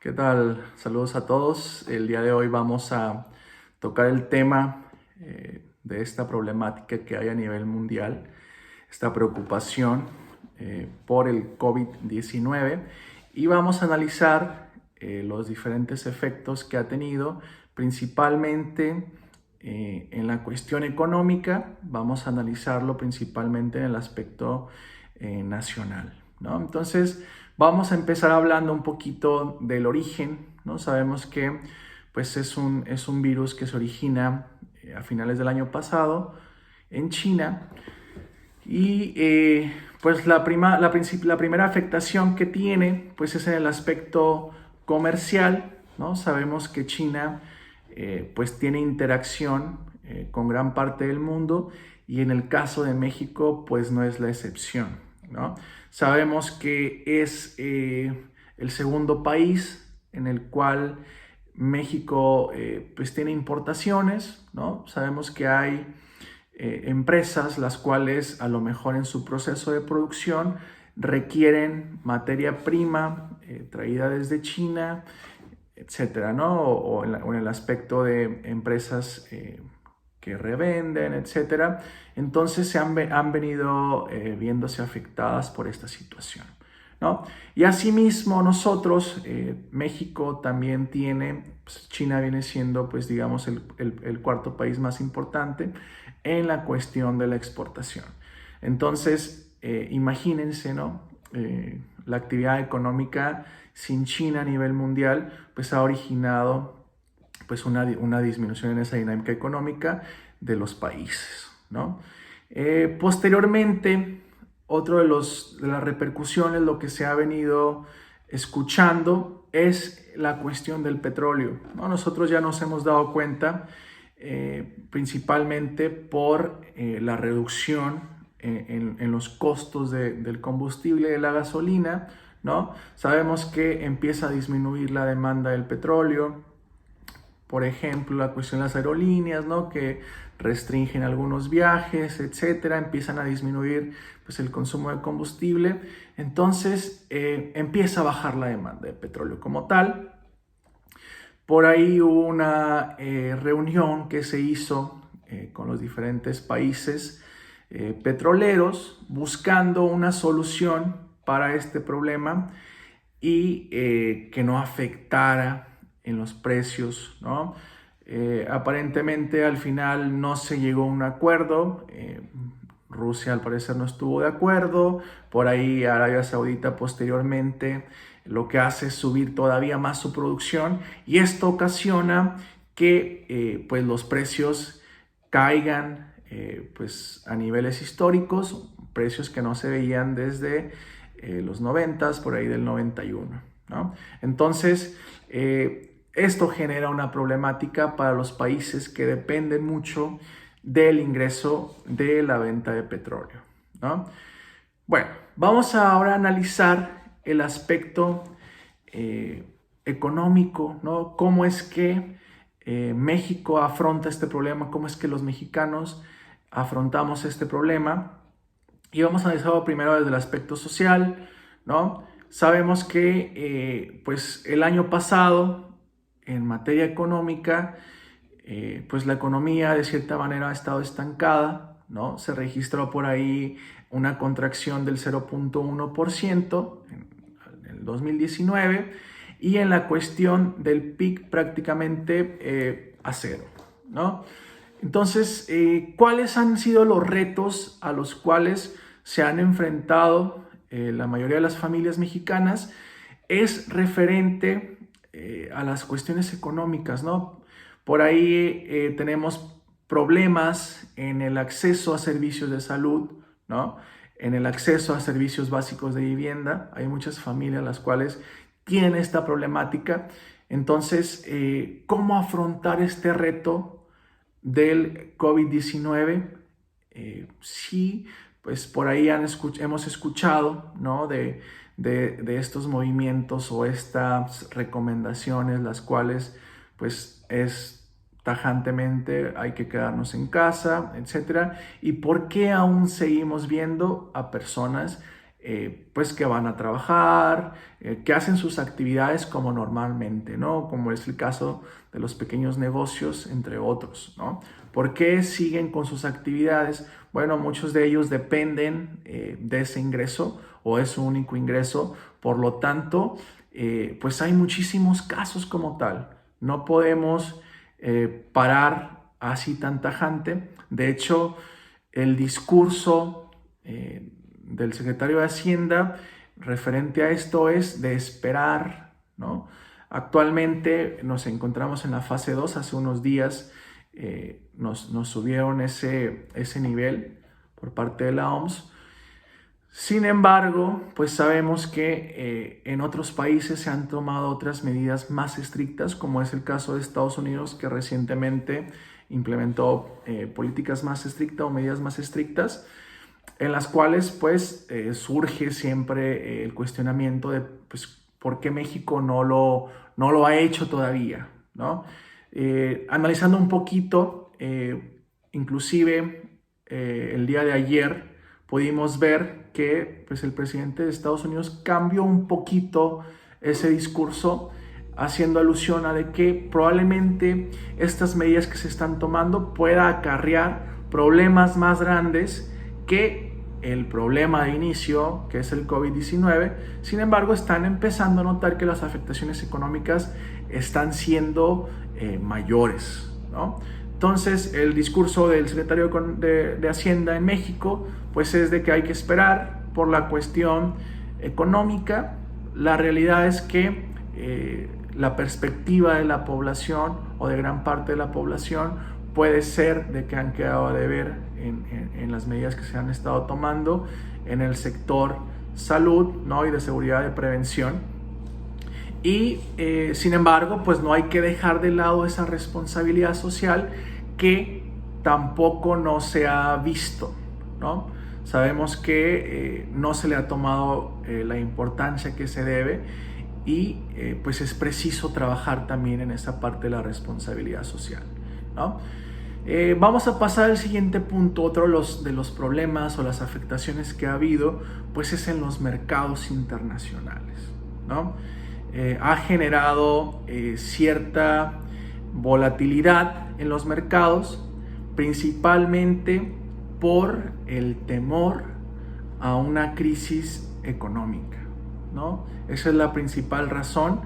¿Qué tal? Saludos a todos. El día de hoy vamos a tocar el tema de esta problemática que hay a nivel mundial, esta preocupación por el COVID-19 y vamos a analizar los diferentes efectos que ha tenido, principalmente en la cuestión económica. Vamos a analizarlo principalmente en el aspecto nacional, ¿no? Entonces, vamos a empezar hablando un poquito del origen, ¿no? Sabemos que pues, es un virus que se origina a finales del año pasado en China y pues la primera afectación que tiene pues, es en el aspecto comercial, ¿no? Sabemos que China pues tiene interacción con gran parte del mundo y en el caso de México pues no es la excepción, ¿no? Sabemos que es el segundo país en el cual México pues tiene importaciones, ¿no? Sabemos que hay empresas las cuales a lo mejor en su proceso de producción requieren materia prima traída desde China, etcétera, ¿no? O en el aspecto de empresas que revenden, etcétera. Entonces han venido viéndose afectadas por esta situación, ¿no? Y asimismo nosotros, México también tiene, pues, China viene siendo, pues digamos, el cuarto país más importante en la cuestión de la exportación. Entonces, imagínense, ¿no? La actividad económica sin China a nivel mundial, pues ha originado pues una disminución en esa dinámica económica de los países, ¿no? Posteriormente, otro de las repercusiones, lo que se ha venido escuchando es la cuestión del petróleo, ¿no? Nosotros ya nos hemos dado cuenta principalmente por la reducción en los costos del combustible, de la gasolina, ¿no? Sabemos que empieza a disminuir la demanda del petróleo, por ejemplo, la cuestión de las aerolíneas, ¿no? Que restringen algunos viajes, etcétera, empiezan a disminuir pues, el consumo de combustible, entonces empieza a bajar la demanda de petróleo como tal. Por ahí hubo una reunión que se hizo con los diferentes países petroleros buscando una solución para este problema y que no afectara en los precios, ¿no? Aparentemente al final no se llegó a un acuerdo. Rusia al parecer no estuvo de acuerdo. Por ahí Arabia Saudita posteriormente lo que hace es subir todavía más su producción y esto ocasiona que pues los precios caigan pues a niveles históricos, precios que no se veían desde los 90, por ahí del 91, ¿no? Entonces, esto genera una problemática para los países que dependen mucho del ingreso de la venta de petróleo, ¿no? Bueno, vamos ahora a analizar el aspecto económico, ¿no? Cómo es que México afronta este problema, cómo es que los mexicanos afrontamos este problema. Y vamos a analizarlo primero desde el aspecto social, ¿no? Sabemos que pues el año pasado, en materia económica, pues la economía de cierta manera ha estado estancada, ¿no? Se registró por ahí una contracción del 0.1% en el 2019 y en la cuestión del PIB prácticamente a cero, ¿no? Entonces, ¿cuáles han sido los retos a los cuales se han enfrentado la mayoría de las familias mexicanas? Es referente a las cuestiones económicas, ¿no? Por ahí tenemos problemas en el acceso a servicios de salud, ¿no? En el acceso a servicios básicos de vivienda. Hay muchas familias las cuales tienen esta problemática. Entonces, ¿cómo afrontar este reto del COVID-19? Sí, pues por ahí hemos escuchado, ¿no? de estos movimientos o estas recomendaciones, las cuales pues es tajantemente hay que quedarnos en casa, etcétera. ¿Y por qué aún seguimos viendo a personas pues que van a trabajar, que hacen sus actividades como normalmente, ¿no? Como es el caso de los pequeños negocios, entre otros, ¿no? ¿Por qué siguen con sus actividades? Bueno, muchos de ellos dependen de ese ingreso o es su único ingreso, por lo tanto, pues hay muchísimos casos como tal. No podemos parar así tan tajante. De hecho, el discurso del secretario de Hacienda referente a esto es de esperar, ¿no? Actualmente nos encontramos en la fase 2. Hace unos días nos subieron ese nivel por parte de la OMS. Sin embargo, pues sabemos que en otros países se han tomado otras medidas más estrictas, como es el caso de Estados Unidos, que recientemente implementó políticas más estrictas o medidas más estrictas, en las cuales pues surge siempre el cuestionamiento de pues, por qué México no lo ha hecho todavía, ¿no? Analizando un poquito, inclusive el día de ayer pudimos ver que pues, el presidente de Estados Unidos cambió un poquito ese discurso, haciendo alusión a de que probablemente estas medidas que se están tomando pueda acarrear problemas más grandes que el problema de inicio, que es el COVID-19. Sin embargo, están empezando a notar que las afectaciones económicas están siendo mayores, ¿no? Entonces, el discurso del secretario de Hacienda en México, pues es de que hay que esperar por la cuestión económica. La realidad es que la perspectiva de la población o de gran parte de la población puede ser de que han quedado a deber en las medidas que se han estado tomando en el sector salud, ¿no? Y de seguridad de prevención. Y sin embargo, pues no hay que dejar de lado esa responsabilidad social que tampoco no se ha visto, ¿no? Sabemos que no se le ha tomado la importancia que se debe y pues es preciso trabajar también en esa parte de la responsabilidad social, ¿no? Vamos a pasar al siguiente punto. Otro de los problemas o las afectaciones que ha habido, pues es en los mercados internacionales, ¿no? Ha generado cierta volatilidad en los mercados, principalmente por el temor a una crisis económica, ¿no? Esa es la principal razón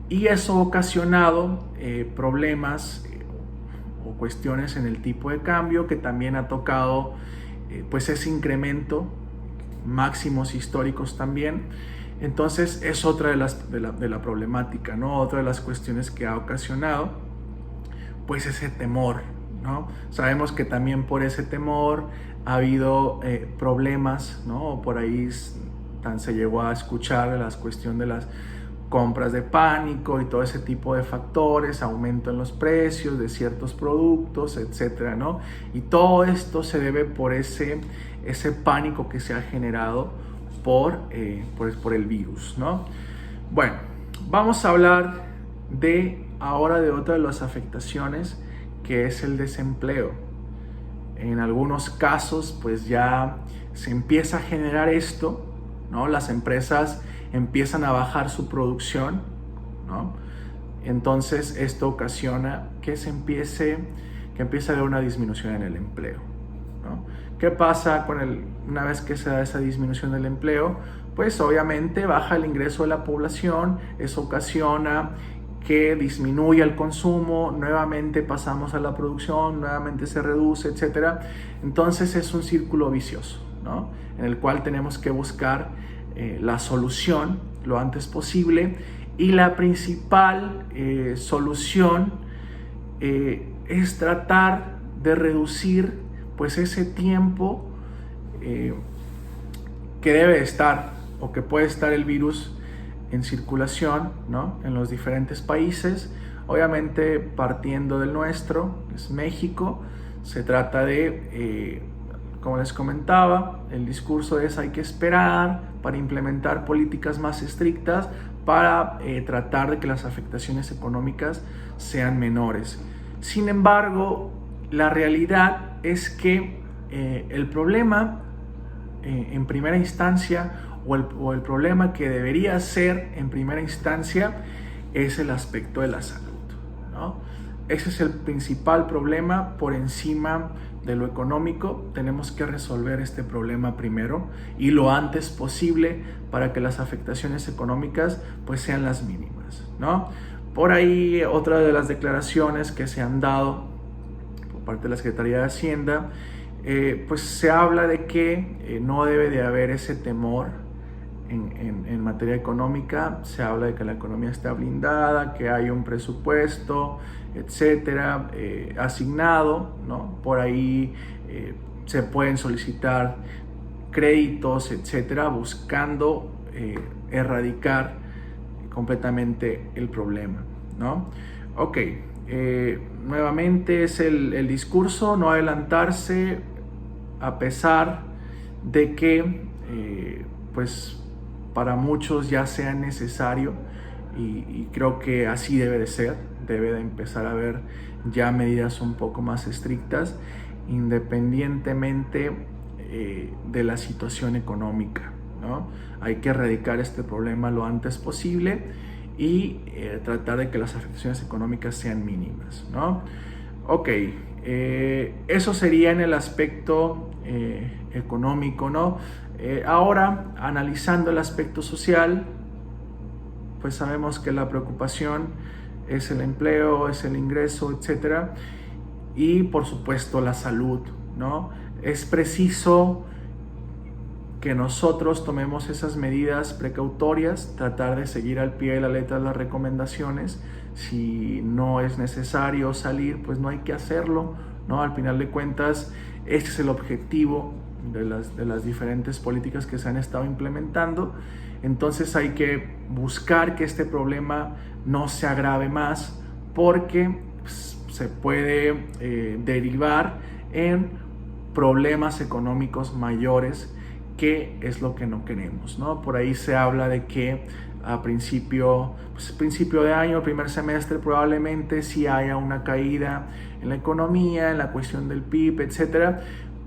y eso ha ocasionado problemas o cuestiones en el tipo de cambio, que también ha tocado pues ese incremento, máximos históricos también. Entonces es otra de la problemática, ¿no? Otra de las cuestiones que ha ocasionado pues ese temor, ¿no? Sabemos que también por ese temor ha habido problemas, ¿no? Por ahí se llegó a escuchar la cuestión de las compras de pánico y todo ese tipo de factores, aumento en los precios de ciertos productos, etcétera, ¿no? Y todo esto se debe por ese pánico que se ha generado por el virus, ¿no? Bueno, vamos a hablar ahora de otra de las afectaciones, que es el desempleo. En algunos casos, pues ya se empieza a generar esto, ¿no? Las empresas empiezan a bajar su producción, ¿no? Entonces esto ocasiona que empiece a haber una disminución en el empleo, ¿no? ¿Qué pasa una vez que se da esa disminución del empleo? Pues obviamente baja el ingreso de la población, eso ocasiona que disminuya el consumo, nuevamente pasamos a la producción, nuevamente se reduce, etc. Entonces es un círculo vicioso, ¿no? En el cual tenemos que buscar la solución lo antes posible, y la principal solución es tratar de reducir pues ese tiempo que debe estar o que puede estar el virus en circulación, ¿no? En los diferentes países. Obviamente partiendo del nuestro, que es México, se trata de como les comentaba, el discurso es hay que esperar para implementar políticas más estrictas para tratar de que las afectaciones económicas sean menores. Sin embargo, la realidad es que el problema en primera instancia, o el problema que debería ser en primera instancia, es el aspecto de la salud, ¿no? Ese es el principal problema por encima de lo económico. Tenemos que resolver este problema primero y lo antes posible para que las afectaciones económicas pues sean las mínimas, ¿no? Por ahí otra de las declaraciones que se han dado por parte de la Secretaría de Hacienda, pues se habla de que no debe de haber ese temor en materia económica. Se habla de que la economía está blindada, que hay un presupuesto, etcétera, asignado, ¿no? Por ahí se pueden solicitar créditos, etcétera, buscando erradicar completamente el problema, ¿no? Ok, nuevamente es el discurso, no adelantarse, a pesar de que pues para muchos ya sea necesario, y creo que así debe de ser. Debe de empezar a haber ya medidas un poco más estrictas, independientemente de la situación económica, ¿no? Hay que erradicar este problema lo antes posible y tratar de que las afectaciones económicas sean mínimas, ¿no? Ok, eso sería en el aspecto económico, ¿no? Ahora, analizando el aspecto social, pues sabemos que la preocupación es el empleo, es el ingreso, etcétera, y por supuesto la salud, ¿no? Es preciso que nosotros tomemos esas medidas precautorias, tratar de seguir al pie de la letra las recomendaciones. Si no es necesario salir, pues no hay que hacerlo, ¿no? Al final de cuentas, este es el objetivo de las diferentes políticas que se han estado implementando. Entonces hay que buscar que este problema no se agrave más, porque se puede derivar en problemas económicos mayores, que es lo que no queremos, ¿no? Por ahí se habla de que a principio de año, el primer semestre, probablemente sí haya una caída en la economía, en la cuestión del PIB, etcétera,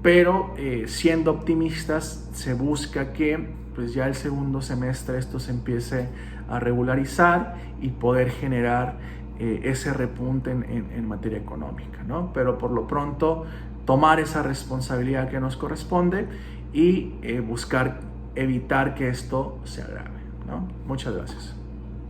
pero siendo optimistas, se busca que pues ya el segundo semestre esto se empiece a regularizar y poder generar ese repunte en materia económica, ¿no? Pero por lo pronto tomar esa responsabilidad que nos corresponde y buscar evitar que esto se agrave, ¿no? Muchas gracias.